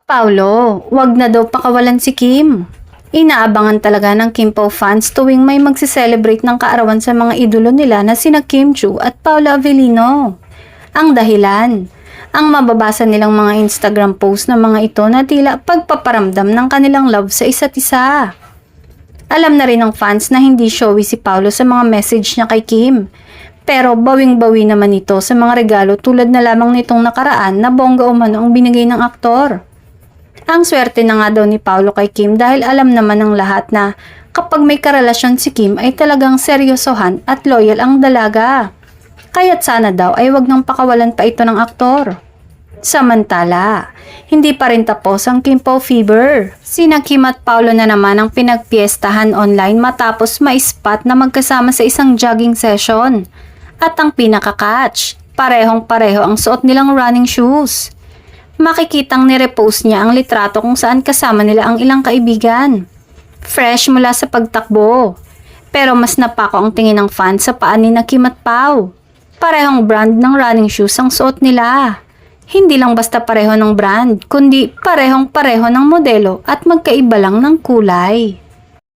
Paulo, wag na daw pakawalan si Kim. Inaabangan talaga ng Kim Pao fans tuwing may magse-celebrate ng kaarawan sa mga idolo nila na sina Kim Chiu at Paula Avellino. Ang dahilan, ang mababasa nilang mga Instagram post na mga ito na tila pagpaparamdam ng kanilang love sa isa't isa. Alam na rin ng fans na hindi showy si Paulo sa mga message niya kay Kim. Pero bawing-bawi naman ito sa mga regalo tulad na lamang nitong nakaraan na bongga umano ang binigay ng aktor. Ang swerte na nga daw ni Paulo kay Kim dahil alam naman ng lahat na kapag may karelasyon si Kim ay talagang seryosohan at loyal ang dalaga. Kaya't sana daw ay wag nang pakawalan pa ito ng aktor. Samantala, hindi pa rin tapos ang Kim Pao fever. Sina Kim at Paulo na naman ang pinagpiestahan online matapos ma-spot na magkasama sa isang jogging session. At ang pinaka-catch, parehong-pareho ang suot nilang running shoes. Makikitang nirepost niya ang litrato kung saan kasama nila ang ilang kaibigan. Fresh mula sa pagtakbo. Pero mas napako ang tingin ng fans sa paa ni Kim at Pao. Parehong brand ng running shoes ang suot nila. Hindi lang basta pareho ng brand, kundi parehong-pareho ng modelo at magkaiba lang ng kulay.